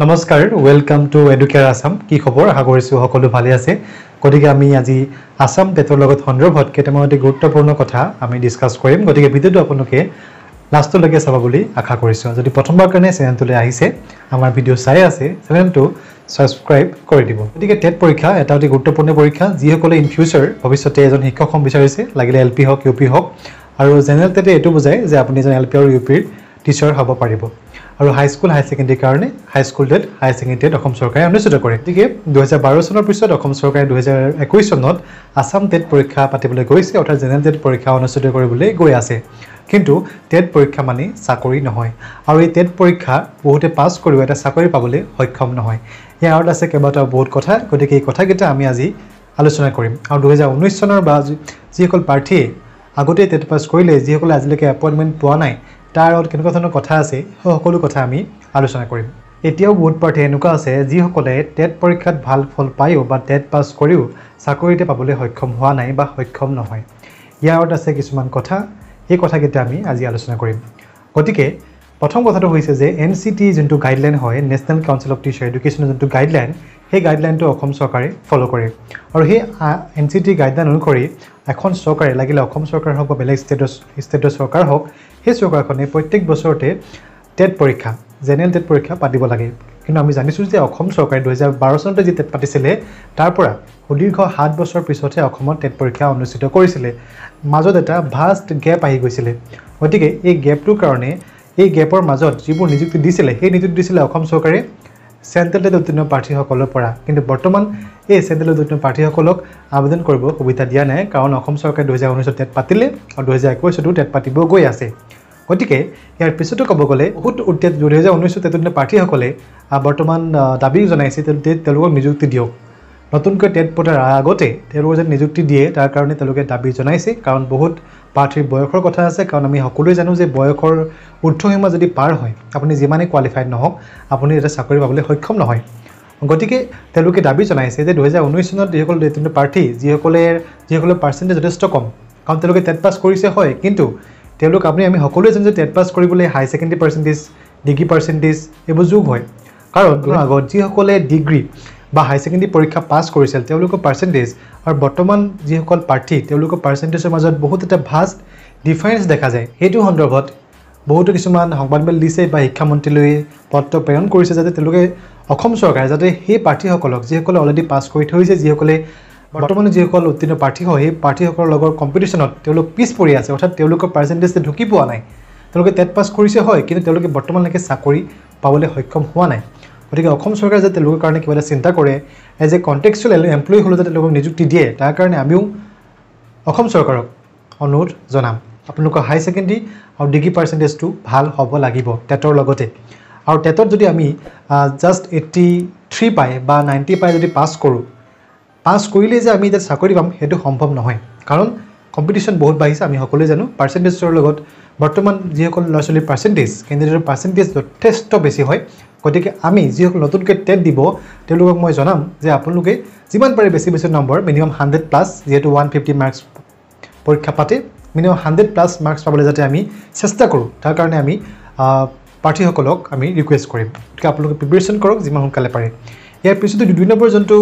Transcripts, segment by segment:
নমস্কাৰ welcome to Educare Assam কি খবৰ আশা কৰিছো সকলো ভালে আছে গতিকে আমি আজি আসাম টেটৰ লগত সন্দৰ্ভত কেইটামান অতি গুৰুত্বপূৰ্ণ কথা আমি ডিসকাস কৰিম গতিকে ভিডিওটো আপোনালোকে লাষ্টলৈকে চাব বুলি আশা কৰিছো যদি প্ৰথমবাৰ কাৰণে চেনেলটোলৈ আহিছে আমাৰ ভিডিও চাই আছে চেনেলটো সাবস্ক্ৰাইব কৰি দিব গতিকে টেট পৰীক্ষা এটা অতি গুৰুত্বপূৰ্ণ পৰীক্ষা যিসকলে ইন ফিউচাৰ ভৱিষ্যতে এজন শিক্ষক হম বিচাৰিছে লাগিলে এলপি হক ইউপি হক আৰু জেনেৰেল টেটে এটো বুজায় যে আপুনি এজন এলপি আৰু ইউপিৰ টিচাৰ হ'ব পাৰিব আৰু হাই স্কুল হাই সেকেন্ডাৰী কাৰণে হাই স্কুল টেট হাই সেকেন্ডাৰী টেট অসম চৰকাৰে অনুষ্ঠিত কৰে গতিকে 2012 চনৰ পিছত অসম চৰকাৰে 2021 চনত আসাম টেট পৰীক্ষা পাতিবলৈ গৈছে অৰ্থাৎ জেনেৰেল টেট পৰীক্ষা অনুষ্ঠিত কৰিবলৈ গৈ আছে কিন্তু টেট পৰীক্ষা মানে চাকৰি নহয় আৰু এই টেট পৰীক্ষা বহুতে পাছ কৰিব এটা চাকৰি পাবলৈ সক্ষম নহয় ইয়াৰ আছে কেইবাটাও বহুত কথা গতিকে এই কথাকেইটা আমি আজি আলোচনা কৰিম আৰু 2019 চনৰ বা যিসকল প্ৰাৰ্থীয়ে আগতে টেট পাছ কৰিলে যিসকলে আজিলৈকে এপইণ্টমেণ্ট পোৱা নাই তাৰ আৰু কেনেকুৱা ধৰণৰ কথা আছে সকলো কথা আমি আলোচনা কৰিম এতিয়াও বহুত প্ৰাৰ্থী এনেকুৱা আছে যিসকলে টেট পৰীক্ষাত ভাল ফল পায়ো বা টেট পাছ কৰিও চাকৰিতে পাবলৈ সক্ষম হোৱা নাই বা সক্ষম নহয় ইয়াৰ আছে কিছুমান কথা এই কথাকেইটা আমি আজি আলোচনা কৰিম গতিকে প্ৰথম কথাটো হৈছে যে এনসিটি যোনটো গাইডলাইন হয় নেশনাল কাউন্সিল অফ টিচাৰ এডুকেশ্যনৰ যোনটো গাইডলাইন সেই গাইডলাইনটো অসম চৰকাৰে ফলো কৰে আৰু সেই এনসিটি গাইডলাইন অনুসৰি এখন চৰকাৰে লাগিলে অসম চৰকাৰ হওক বা বেলেগ ষ্টেটৰ চৰকাৰ হওক সেই চৰকাৰখনে প্ৰত্যেক বছৰতে টেট পৰীক্ষা জেনেৰেল টেট পৰীক্ষা পাতিব লাগে কিন্তু আমি জানিছোঁ যে অসম চৰকাৰে 2012 চনতে যি টেট পাতিছিলে তাৰ পৰা সুদীৰ্ঘ 7 বছৰ পিছতহে অসমত টেট পৰীক্ষা অনুষ্ঠিত কৰিছিলে মাজত এটা ভাষ্ট গেপ আহি গৈছিলে গতিকে এই গেপটোৰ কাৰণে এই গেপৰ মাজত যিবোৰ নিযুক্তি দিছিলে সেই নিযুক্তি দিছিলে অসম চৰকাৰে চেণ্ট্ৰেল টেট উত্তীৰ্ণ প্ৰাৰ্থীসকলৰ পৰা কিন্তু বৰ্তমান এই চেণ্ট্ৰেল টেট উত্তীৰ্ণ প্ৰাৰ্থীসকলক আবেদন কৰিব সুবিধা দিয়া নাই কাৰণ অসম চৰকাৰে 2019 টেট পাতিলে আৰু 2021 টেট পাতিব গৈ আছে গতিকে ইয়াৰ পিছতো ক'ব গ'লে বহুত 2019 টেট উত্তীৰ্ণ প্ৰাৰ্থীসকলে বৰ্তমান দাবী জনাইছে তেওঁলোকক নিযুক্তি দিয়ক নতুনকৈ টেট পতাৰ আগতে তেওঁলোকক যেন নিযুক্তি দিয়ে তাৰ কাৰণে তেওঁলোকে দাবী জনাইছে কাৰণ বহুত প্ৰাৰ্থীৰ বয়সৰ কথা আছে কাৰণ আমি সকলোৱে জানো যে বয়সৰ ঊৰ্ধ্বসীমা যদি পাৰ হয় আপুনি যিমানে কোৱালিফাইড নহওক আপুনি এটা চাকৰি পাবলৈ সক্ষম নহয় গতিকে তেওঁলোকে দাবী জনাইছে যে 2019 চনত যিসকল উত্তীৰ্ণ প্ৰাৰ্থী যিসকলৰ পাৰ্চেণ্টেজ যথেষ্ট কম কাৰণ তেওঁলোকে টেট পাছ কৰিছে হয় কিন্তু তেওঁলোক আমি সকলোৱে জানো যে টেট পাছ কৰিবলৈ হাই সেকেন্ডাৰী পাৰ্চেণ্টেজ ডিগ্ৰী পাৰ্চেণ্টেজ এইবোৰ যোগ হয় কাৰণ আগত যিসকলে ডিগ্ৰী বা হাই সেকেন্ডাৰী পৰীক্ষা পাছ কৰিছিল তেওঁলোকৰ পাৰ্চেণ্টেজ আৰু বৰ্তমান যিসকল প্ৰাৰ্থী তেওঁলোকৰ পাৰ্চেণ্টেজৰ মাজত বহুত এটা ভাষ্ট ডিফাৰেন্স দেখা যায় সেইটো সন্দৰ্ভত বহুতো কিছুমান সংবাদমেল দিছে বা শিক্ষামন্ত্ৰীলৈ পত্ৰ প্ৰেৰণ কৰিছে যাতে তেওঁলোকে অসম চৰকাৰে যাতে সেই প্ৰাৰ্থীসকলক যিসকলে অলৰেডি পাছ কৰি থৈছে যিসকলে বৰ্তমান যিসকল উত্তীৰ্ণ প্ৰাৰ্থী হয় সেই প্ৰাৰ্থীসকলৰ লগৰ কম্পিটিশ্যনত তেওঁলোক পিছ পৰি আছে অৰ্থাৎ তেওঁলোকৰ পাৰ্চেণ্টেজে ঢুকি পোৱা নাই তেওঁলোকে টেট পাছ কৰিছে হয় কিন্তু তেওঁলোকে বৰ্তমানলৈকে চাকৰি পাবলৈ সক্ষম হোৱা নাই গতিকে অসম চৰকাৰে যাতে তেওঁলোকৰ কাৰণে কিবা এটা চিন্তা কৰে এজ এ কণ্টেক্সুৱেল এমপ্লয়ী হ'লেও যাতে তেওঁলোকক নিযুক্তি দিয়ে তাৰ কাৰণে আমিও অসম চৰকাৰক অনুৰোধ জনাম আপোনালোকৰ হাই সেকেন্ডাৰী আৰু ডিগ্ৰী পাৰ্চেণ্টেজটো ভাল হ'ব লাগিব টেটৰ লগতে আৰু টেটত যদি আমি জাষ্ট 83 পাই বা 90 পাই যদি পাছ কৰোঁ পাছ কৰিলে যে আমি এতিয়া চাকৰি পাম সেইটো সম্ভৱ নহয় কাৰণ কম্পিটিশ্যন বহুত বাঢ়িছে আমি সকলোৱে জানো পাৰ্চেণ্টেজৰ লগত বৰ্তমান যিসকল ল'ৰা ছোৱালীৰ পাৰ্চেণ্টেজ কেণ্ডিডেটৰ পাৰ্চেণ্টেজ যথেষ্ট বেছি হয় গতিকে আমি যিসকল নতুনকৈ টেট দিব তেওঁলোকক মই জনাম যে আপোনালোকে যিমান পাৰে বেছি নম্বৰ মিনিমাম 100+ যিহেতু 150 মাৰ্কছ পৰীক্ষা পাতে মিনিমাম 100+ মাৰ্কছ পাবলৈ যাতে আমি চেষ্টা কৰোঁ তাৰ কাৰণে আমি প্ৰাৰ্থীসকলক আমি ৰিকুৱেষ্ট কৰিম গতিকে আপোনালোকে প্ৰিপেৰেশ্যন কৰক যিমান সোনকালে পাৰে ইয়াৰ পিছতো 2 নম্বৰ যোনটো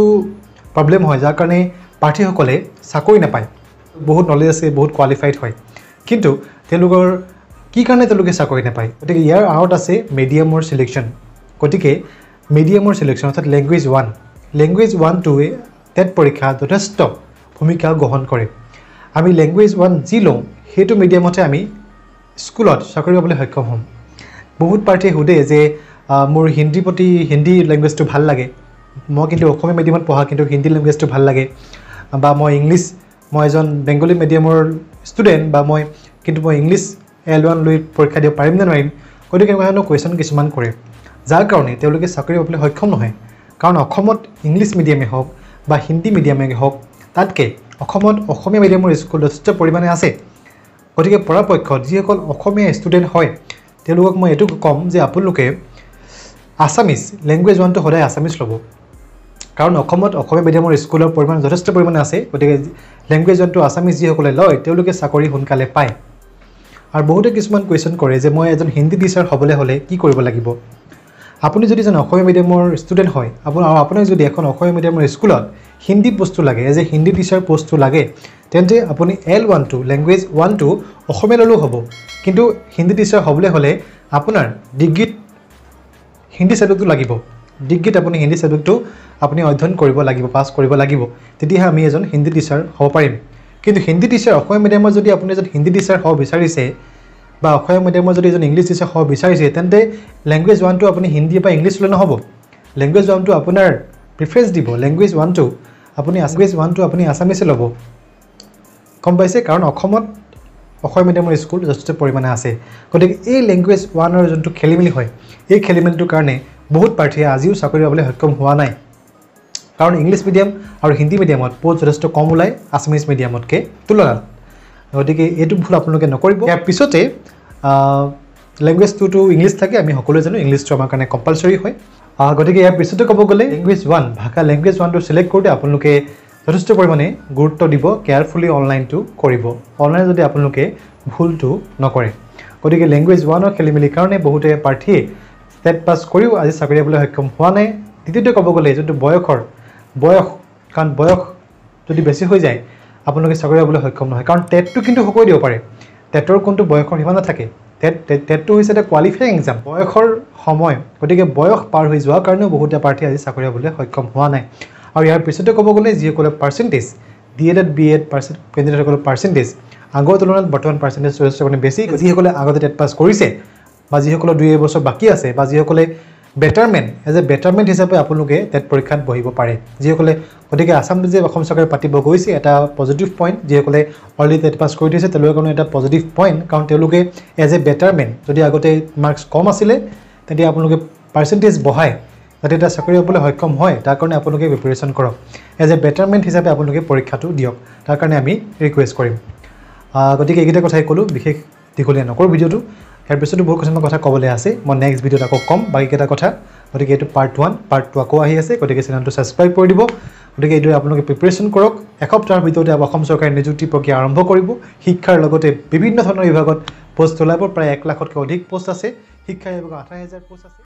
প্ৰব্লেম হয় যাৰ কাৰণে প্ৰাৰ্থীসকলে চাকৰি নাপায় বহুত নলেজ আছে বহুত কোৱালিফাইড হয় কিন্তু তেওঁলোকৰ কি কাৰণে তেওঁলোকে চাকৰি নাপায় গতিকে ইয়াৰ আউট আছে মিডিয়ামৰ সিলেকশ্যন গতিকে মিডিয়ামৰ সিলেকশ্যন অৰ্থাৎ লেংগুৱেজ 1-2 টেট পৰীক্ষা যথেষ্ট ভূমিকা গ্ৰহণ কৰে আমি লেংগুৱেজ 1 যি লওঁ সেইটো মিডিয়ামতে আমি স্কুলত চাকৰি পাবলৈ সক্ষম হ'ম বহুত প্ৰাৰ্থীয়ে সোধে যে মোৰ হিন্দী লেংগুৱেজটো ভাল লাগে মই কিন্তু অসমীয়া মিডিয়ামত পঢ়া কিন্তু হিন্দী লেংগুৱেজটো ভাল লাগে বা মই এজন বেংগলী মিডিয়ামৰ ষ্টুডেণ্ট বা মই ইংলিছ L1 লৈ পৰীক্ষা দিব পাৰিম নে নোৱাৰিম গতিকে এনেকুৱা ধৰণৰ কুৱেশ্যন কিছুমান কৰে যাৰ কাৰণে তেওঁলোকে চাকৰি পাবলৈ সক্ষম নহয় কাৰণ অসমত ইংলিছ মিডিয়ামে হওক বা হিন্দী মিডিয়ামে হওক তাতকৈ অসমত অসমীয়া মিডিয়ামৰ স্কুল যথেষ্ট পৰিমাণে আছে গতিকে পৰাপক্ষত যিসকল অসমীয়া ষ্টুডেণ্ট হয় তেওঁলোকক মই এইটো ক'ম যে আপোনালোকে আছামিজ লেংগুৱেজ 1টো সদায় আছামিজ ল'ব কাৰণ অসমত অসমীয়া মিডিয়ামৰ স্কুলৰ পৰিমাণ যথেষ্ট পৰিমাণে আছে গতিকে লেংগুৱেজ 1টো আছামিজ যিসকলে লয় তেওঁলোকে চাকৰি সোনকালে পায় আৰু বহুতে কিছুমান কুৱেশ্যন কৰে যে মই এজন হিন্দী টিচাৰ হ'বলৈ হ'লে কি কৰিব লাগিব আপুনি যদি এজন অসমীয়া মিডিয়ামৰ ষ্টুডেণ্ট হয় আপোনাক যদি এখন অসমীয়া মিডিয়ামৰ স্কুলত হিন্দী পোষ্টটো লাগে এজ এ হিন্দী টিচাৰ পোষ্টটো লাগে তেন্তে আপুনি L12 লেংগুৱেজ 1 টো অসমীয়া ল'লেও হ'ব কিন্তু হিন্দী টিচাৰ হ'বলৈ হ'লে আপোনাৰ ডিগ্ৰীত হিন্দী সাবজেক্টটো লাগিব ডিগ্ৰীত আপুনি হিন্দী সাবজেক্টটো আপুনি অধ্যয়ন কৰিব লাগিব পাছ কৰিব লাগিব তেতিয়াহে আমি এজন হিন্দী টিচাৰ হ'ব পাৰিম কিন্তু হিন্দী টিচাৰ অসমীয়া মিডিয়ামৰ যদি আপুনি এজন হিন্দী টিচাৰ হ'ব বিচাৰিছে বা অসমীয়া মিডিয়ামৰ যদি এজন ইংলিছ টিচাৰ হ'ব বিচাৰিছে তেন্তে লেংগুৱেজ 1 টো আপুনি হিন্দী বা ইংলিছ ল'লে নহ'ব লেংগুৱেজ 1 টো আপোনাৰ প্ৰিফাৰেন্স দিব লেংগুৱেজ 1 টো আপুনি আছামিছে ল'ব কম পাইছে কাৰণ অসমত অসমীয়া মিডিয়ামৰ স্কুল যথেষ্ট পৰিমাণে আছে গতিকে এই লেংগুৱেজ 1 ৰ যোনটো খেলিমেলি হয় এই খেলিমেলিটোৰ কাৰণে বহুত প্ৰাৰ্থীয়ে আজিও চাকৰি পাবলৈ সক্ষম হোৱা নাই কাৰণ ইংলিছ মিডিয়াম আৰু হিন্দী মিডিয়ামত পোষ্ট যথেষ্ট কম ওলায় আছামিজ মিডিয়ামতকৈ তুলনাত গতিকে এইটো ভুল আপোনালোকে নকৰিব ইয়াৰ পিছতে লেংগুৱেজ 2 টো ইংলিছ থাকে আমি সকলোৱে জানো ইংলিছটো আমাৰ কাৰণে কম্পালচৰি হয় গতিকে ইয়াৰ পিছতে ক'ব গ'লে লেংগুৱেজ 1 ভাষা লেংগুৱেজ 1 টো সিলেক্ট কৰোঁতে আপোনালোকে যথেষ্ট পৰিমাণে গুৰুত্ব দিব কেয়াৰফুলি অনলাইনটো কৰিব অনলাইন যদি আপোনালোকে ভুলটো নকৰে গতিকে লেংগুৱেজ 1 ৰ খেলিমেলিৰ কাৰণে বহুতে প্ৰাৰ্থীয়ে টেট পাছ কৰিও আজি চাকৰি পাবলৈ সক্ষম হোৱা নাই দ্বিতীয়তে ক'ব গ'লে যোনটো বয়স কাৰণ বয়স যদি বেছি হৈ যায় আপোনালোকে চাকৰি পাবলৈ সক্ষম নহয় কাৰণ টেটটো কিন্তু সকলোৱে দিব পাৰে টেটৰ কোনটো বয়সৰ সীমা নাথাকে টেটটো হৈছে এটা কোৱালিফাইং এক্সাম বয়সৰ সময় গতিকে বয়স পাৰ হৈ যোৱাৰ কাৰণেও বহুতে প্ৰাৰ্থী আজি চাকৰি পাবলৈ সক্ষম হোৱা নাই আৰু ইয়াৰ পিছতে ক'ব গ'লে যিসকলে পাৰ্চেণ্টেজ ডিএড বিএড কেণ্ডিডেটসকলৰ পাৰ্চেণ্টেজ আগৰ তুলনাত বৰ্তমান পাৰ্চেণ্টেজ যথেষ্ট মানে বেছি যিসকলে আগতে টেট পাছ কৰিছে বা যিসকলৰ 2 বছৰ বাকী আছে বা যিসকলে বেটাৰমেণ্ট এজ এ বেটাৰমেণ্ট হিচাপে আপোনালোকে টেট পৰীক্ষাত বহিব পাৰে যিসকলে গতিকে আছাম যে অসম চৰকাৰে পাতিব গৈছে এটা পজিটিভ পইণ্ট যিসকলে অলৰেডি টেট পাছ কৰি থৈছে তেওঁলোকৰ কাৰণে এটা পজিটিভ পইণ্ট কাৰণ তেওঁলোকে এজ এ বেটাৰমেণ্ট যদি আগতে মাৰ্কছ কম আছিলে তেতিয়া আপোনালোকে পাৰ্চেণ্টেজ বঢ়াই যাতে এটা চাকৰি পাবলৈ সক্ষম হয় তাৰ কাৰণে আপোনালোকে প্ৰিপাৰেশ্যন কৰক এজ এ বেটাৰমেণ্ট হিচাপে আপোনালোকে পৰীক্ষাটো দিয়ক তাৰ কাৰণে আমি ৰিকুৱেষ্ট কৰিম গতিকে এইকেইটা কথাই ক'লোঁ বিশেষ দীঘলীয়া নকৰোঁ ভিডিঅ'টো ইয়াৰ পিছতো বহুত কিছুমান কথা ক'বলৈ আছে মই নেক্সট ভিডিঅ'ত আকৌ ক'ম বাকীকেইটা কথা গতিকে এইটো পাৰ্ট 1 পাৰ্ট 2 আকৌ আহি আছে গতিকে চেনেলটো ছাবস্ক্ৰাইব কৰি দিব গতিকে এইদৰে আপোনালোকে প্ৰিপাৰেশ্যন কৰক এসপ্তাহৰ ভিতৰতে অসম চৰকাৰে নিযুক্তি প্ৰক্ৰিয়া আৰম্ভ কৰিব শিক্ষাৰ লগতে বিভিন্ন ধৰণৰ বিভাগত পোষ্ট ওলাব প্ৰায় 1 লাখতকৈ অধিক পোষ্ট আছে শিক্ষা বিভাগত 28,000 পোষ্ট আছে